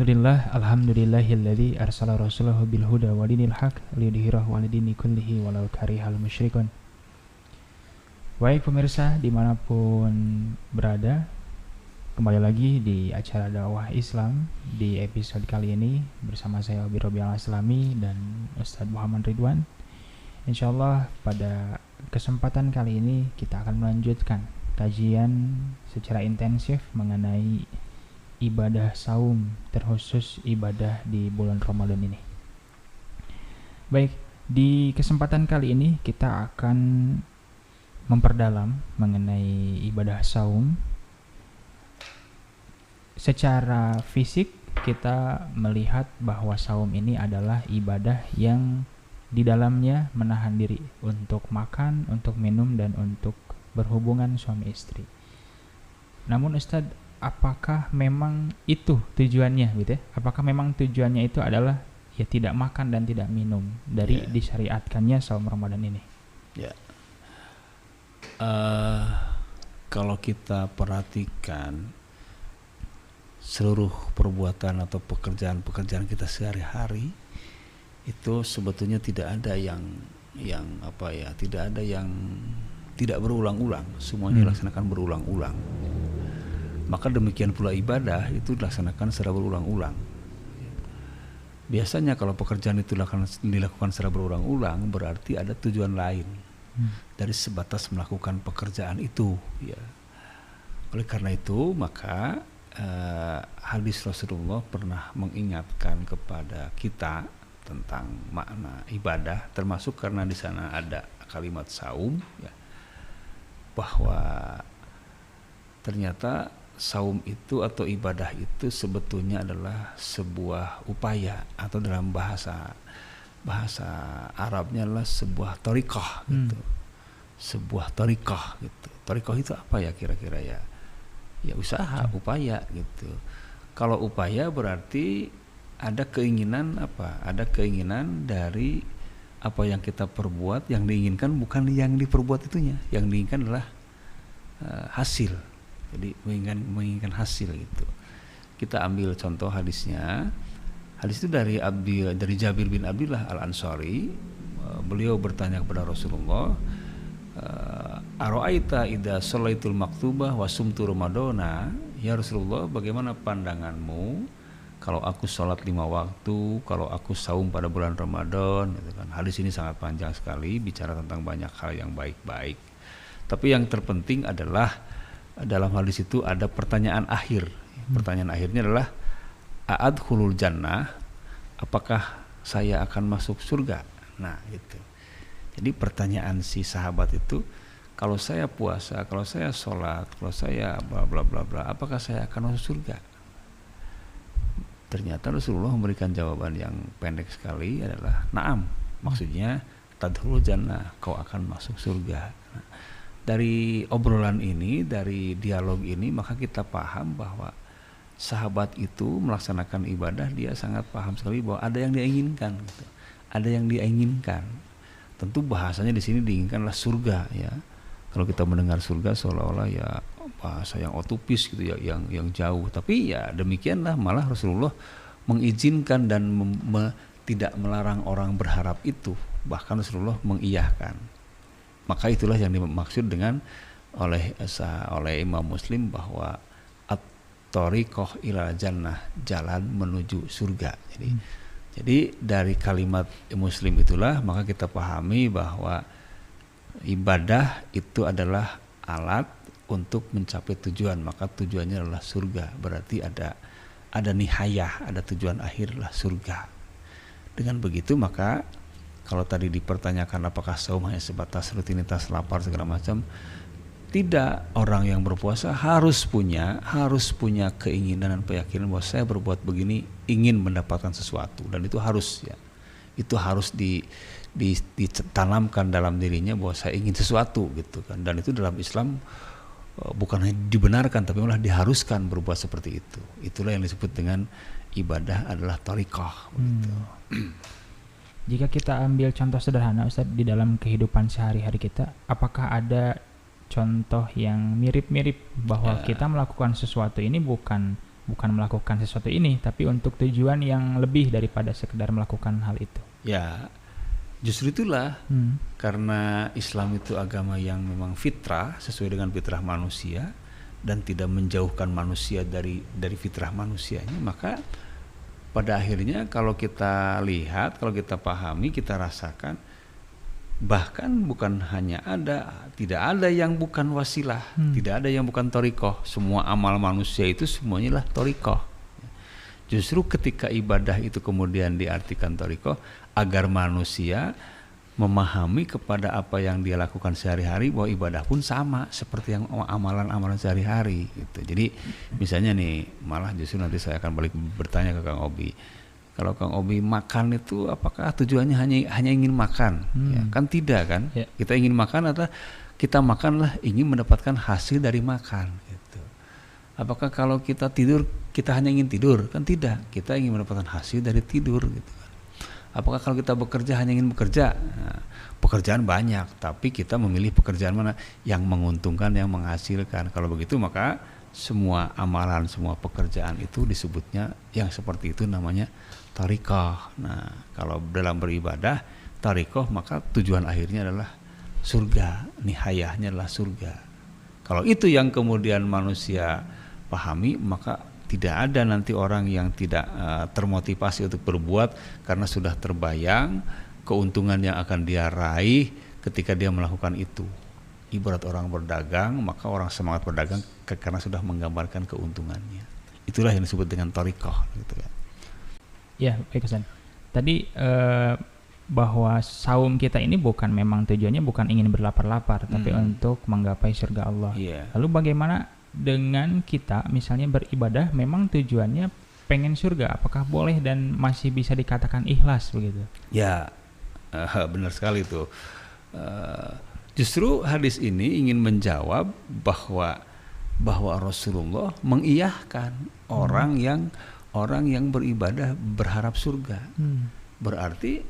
Alhamdulillahilladzi arsala rasulahu bil huda wa dinil haq liyudhhirahu 'ala dini kullihi walau karihal musyrikun. Baik pemirsa dimanapun berada, kembali lagi di acara dakwah Islam di episode kali ini bersama saya Abi Robi Al-Aslami dan Ustadz Muhammad Ridwan. Insyaallah pada kesempatan kali ini kita akan melanjutkan kajian secara intensif mengenai ibadah saum, terkhusus ibadah di bulan Ramadan ini. Baik, di kesempatan kali ini kita akan memperdalam mengenai ibadah saum. Secara fisik kita melihat bahwa saum ini adalah ibadah yang di dalamnya menahan diri untuk makan, untuk minum, dan untuk berhubungan suami istri. Namun Ustadz, apakah memang itu tujuannya gitu ya? Apakah memang tujuannya itu adalah ya tidak makan dan tidak minum dari disyariatkannya saum Ramadan ini? Ya. Kalau kita perhatikan seluruh perbuatan atau pekerjaan-pekerjaan kita sehari-hari itu sebetulnya tidak ada yang tidak ada yang tidak berulang-ulang, semuanya dilaksanakan berulang-ulang. Maka demikian pula ibadah itu dilaksanakan secara berulang-ulang. Biasanya kalau pekerjaan itu dilakukan secara berulang-ulang berarti ada tujuan lain dari sebatas melakukan pekerjaan itu. Ya. Oleh karena itu maka hadis Rasulullah pernah mengingatkan kepada kita tentang makna ibadah, termasuk karena di sana ada kalimat saum, ya, bahwa ternyata saum itu atau ibadah itu sebetulnya adalah sebuah upaya, atau dalam bahasa Arabnya adalah sebuah thariqah gitu. Sebuah thariqah gitu. Thariqah itu apa ya kira-kira ya? Ya usaha, upaya gitu. Kalau upaya berarti ada keinginan apa? Ada keinginan dari apa yang kita perbuat, yang diinginkan bukan yang diperbuat itunya. Yang diinginkan adalah hasil. Jadi menginginkan hasil gitu. Kita ambil contoh hadisnya. Hadis itu dari Jabir bin Abdullah Al-Ansari. Beliau bertanya kepada Rasulullah, "Ara'aita idza shallaitul maktubah wa sumtu ramadana?" Ya Rasulullah, bagaimana pandanganmu kalau aku sholat 5 waktu, kalau aku saum pada bulan Ramadan gitu kan. Hadis ini sangat panjang sekali, bicara tentang banyak hal yang baik-baik. Tapi yang terpenting adalah dalam hadis itu ada pertanyaan akhir. Pertanyaan akhirnya adalah a'adkhulul jannah, apakah saya akan masuk surga? Nah, gitu. Jadi pertanyaan si sahabat itu, kalau saya puasa, kalau saya sholat, kalau saya bla bla bla bla, apakah saya akan masuk surga? Ternyata Rasulullah memberikan jawaban yang pendek sekali adalah na'am. Maksudnya tadkhulul jannah, kau akan masuk surga. Nah, dari obrolan ini, dari dialog ini, maka kita paham bahwa sahabat itu melaksanakan ibadah, dia sangat paham sekali bahwa ada yang diinginkan gitu. Ada yang diinginkan. Tentu bahasanya di sini diinginkanlah surga ya. Kalau kita mendengar surga seolah-olah ya bahasa yang utopis gitu ya, yang jauh. Tapi ya demikianlah, malah Rasulullah mengizinkan dan tidak melarang orang berharap itu. Bahkan Rasulullah mengiyahkan. Maka itulah yang dimaksud dengan oleh Imam Muslim bahwa at-thariqah ilal jannah, jalan menuju surga. Jadi dari kalimat Muslim itulah maka kita pahami bahwa ibadah itu adalah alat untuk mencapai tujuan, maka tujuannya adalah surga. Berarti ada nihayah, ada tujuan akhir adalah surga. Dengan begitu maka kalau tadi dipertanyakan apakah saum hanya sebatas rutinitas lapar segala macam, tidak. Orang yang berpuasa harus punya keinginan dan keyakinan bahwa saya berbuat begini ingin mendapatkan sesuatu, dan itu harus ya. Itu harus ditanamkan dalam dirinya bahwa saya ingin sesuatu gitu kan. Dan itu dalam Islam bukan hanya dibenarkan tapi malah diharuskan berbuat seperti itu. Itulah yang disebut dengan ibadah adalah thariqah begitu. Jika kita ambil contoh sederhana Ustaz, di dalam kehidupan sehari-hari kita, apakah ada contoh yang mirip-mirip bahwa kita melakukan sesuatu ini bukan bukan melakukan sesuatu ini, tapi untuk tujuan yang lebih daripada sekedar melakukan hal itu. Ya, justru itulah karena Islam itu agama yang memang fitrah, sesuai dengan fitrah manusia dan tidak menjauhkan manusia dari fitrah manusianya, maka pada akhirnya kalau kita lihat, kalau kita pahami, kita rasakan, bahkan bukan hanya tidak ada yang bukan wasilah, tidak ada yang bukan thariqah. Semua amal manusia itu semuanya lah thariqah. Justru ketika ibadah itu kemudian diartikan thariqah, agar manusia memahami kepada apa yang dia lakukan sehari-hari, bahwa ibadah pun sama seperti yang amalan-amalan sehari-hari gitu. Jadi misalnya nih, malah justru nanti saya akan balik bertanya ke Kang Obi, kalau Kang Obi makan itu apakah tujuannya hanya ingin makan? Ya, kan tidak kan? Ya. Kita ingin makan atau kita makanlah ingin mendapatkan hasil dari makan gitu. Apakah kalau kita tidur kita hanya ingin tidur? Kan tidak, kita ingin mendapatkan hasil dari tidur gitu. Apakah kalau kita bekerja hanya ingin bekerja? Nah, pekerjaan banyak, tapi kita memilih pekerjaan mana yang menguntungkan, yang menghasilkan. Kalau begitu maka semua amalan, semua pekerjaan itu disebutnya yang seperti itu namanya thariqah. Nah, kalau dalam beribadah thariqah, maka tujuan akhirnya adalah surga, nihayahnya adalah surga. Kalau itu yang kemudian manusia pahami, maka tidak ada nanti orang yang tidak termotivasi untuk berbuat karena sudah terbayang keuntungan yang akan dia raih ketika dia melakukan itu. Ibarat orang berdagang, maka orang semangat berdagang karena sudah menggambarkan keuntungannya. Itulah yang disebut dengan thariqah gitu kan. Ya, baik Ustaz. Tadi bahwa saum kita ini bukan memang tujuannya bukan ingin berlapar-lapar, tapi untuk menggapai surga Allah. Yeah. Lalu bagaimana dengan kita misalnya beribadah memang tujuannya pengen surga, apakah boleh dan masih bisa dikatakan ikhlas begitu? Ya, benar sekali tuh. Justru hadis ini ingin menjawab bahwa Rasulullah mengiyahkan orang yang beribadah berharap surga. Berarti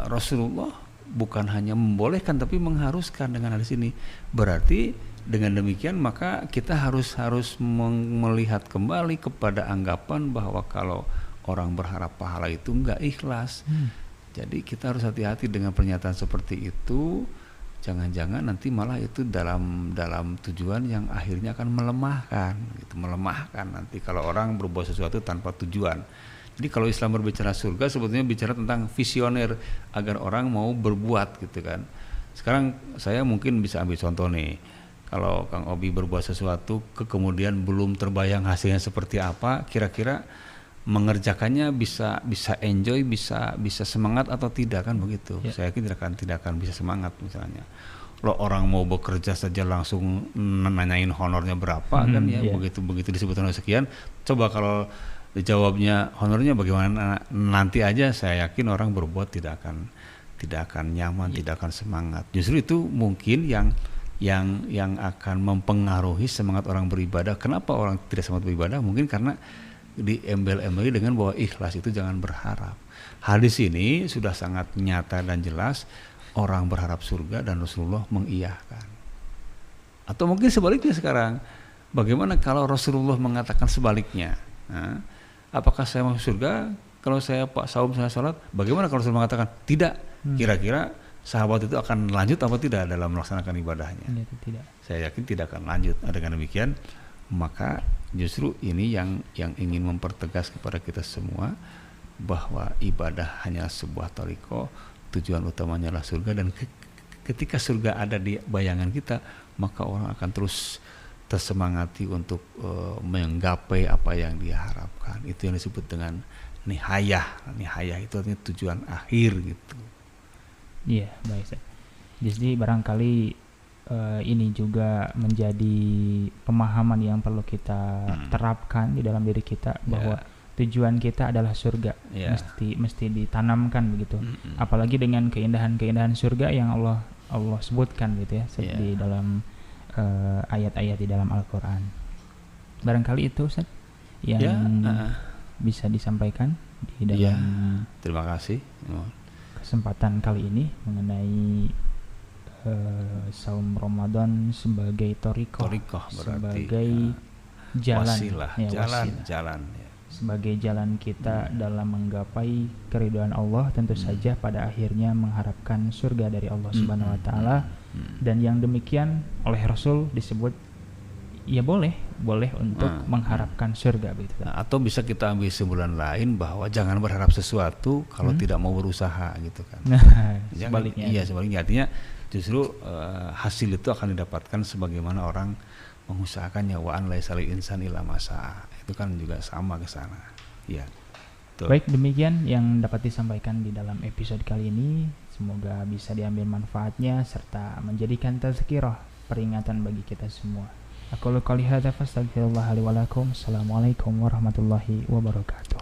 Rasulullah bukan hanya membolehkan tapi mengharuskan dengan hadis ini. Berarti dengan demikian maka kita harus melihat kembali kepada anggapan bahwa kalau orang berharap pahala itu enggak ikhlas. Jadi kita harus hati-hati dengan pernyataan seperti itu. Jangan-jangan nanti malah itu dalam tujuan yang akhirnya akan melemahkan nanti kalau orang berbuat sesuatu tanpa tujuan. Jadi kalau Islam berbicara surga sebetulnya bicara tentang visioner agar orang mau berbuat gitu kan. Sekarang saya mungkin bisa ambil contoh nih. Kalau Kang Obi berbuat sesuatu kemudian belum terbayang hasilnya seperti apa, kira-kira mengerjakannya bisa enjoy, bisa semangat atau tidak kan begitu. Ya. Saya yakin tidak akan bisa semangat misalnya. Lo orang mau bekerja saja langsung nanyain honornya berapa kan ya, begitu disebutkan sekian. Coba kalau dijawabnya honornya bagaimana nanti aja, saya yakin orang berbuat tidak akan nyaman, tidak akan semangat. Justru itu mungkin yang akan mempengaruhi semangat orang beribadah. Kenapa orang tidak semangat beribadah? Mungkin karena diembel-embeli dengan bahwa ikhlas itu jangan berharap. Hadis ini sudah sangat nyata dan jelas, orang berharap surga dan Rasulullah mengiyahkan. Atau mungkin sebaliknya sekarang, bagaimana kalau Rasulullah mengatakan sebaliknya? Nah, apakah saya masuk surga kalau saya saum, saya sholat? Bagaimana kalau Rasulullah mengatakan tidak? Kira-kira sahabat itu akan lanjut apa tidak dalam melaksanakan ibadahnya? Tidak. Saya yakin tidak akan lanjut. Dengan demikian, maka justru ini yang ingin mempertegas kepada kita semua bahwa ibadah hanya sebuah thariqah, tujuan utamanya adalah surga, dan ketika surga ada di bayangan kita, maka orang akan terus tersemangati untuk menggapai apa yang dia harapkan. Itu yang disebut dengan nihayah. Nihayah itu artinya tujuan akhir gitu. Iya, baik. Jadi barangkali ini juga menjadi pemahaman yang perlu kita terapkan di dalam diri kita bahwa tujuan kita adalah surga. Mesti ditanamkan begitu. Apalagi dengan keindahan-keindahan surga yang Allah sebutkan gitu ya di dalam ayat-ayat di dalam Al-Qur'an. Barangkali itu Ustaz yang bisa disampaikan di dalam terima kasih. Kesempatan kali ini mengenai saum Ramadan sebagai thariqah, sebagai jalan, wasilah, ya, wasilah. jalan ya. Sebagai jalan kita dalam menggapai keridhaan Allah, tentu saja pada akhirnya mengharapkan surga dari Allah Subhanahu wa taala. Dan yang demikian oleh Rasul disebut ya boleh untuk mengharapkan surga begitu. Nah, atau bisa kita ambil simpulan lain bahwa jangan berharap sesuatu kalau tidak mau berusaha gitu kan. Nah, sebaliknya. Iya, sebaliknya artinya justru hasil itu akan didapatkan sebagaimana orang mengusahakannya, wa an laisa lil insani illa ma sa'a. Itu kan juga sama ke sana. Ya. Baik, demikian yang dapat disampaikan di dalam episode kali ini. Semoga bisa diambil manfaatnya serta menjadikan tazkirah, peringatan bagi kita semua. Aku qouli hadza fastaghfirullah li wa lakum. Assalamualaikum warahmatullahi wabarakatuh.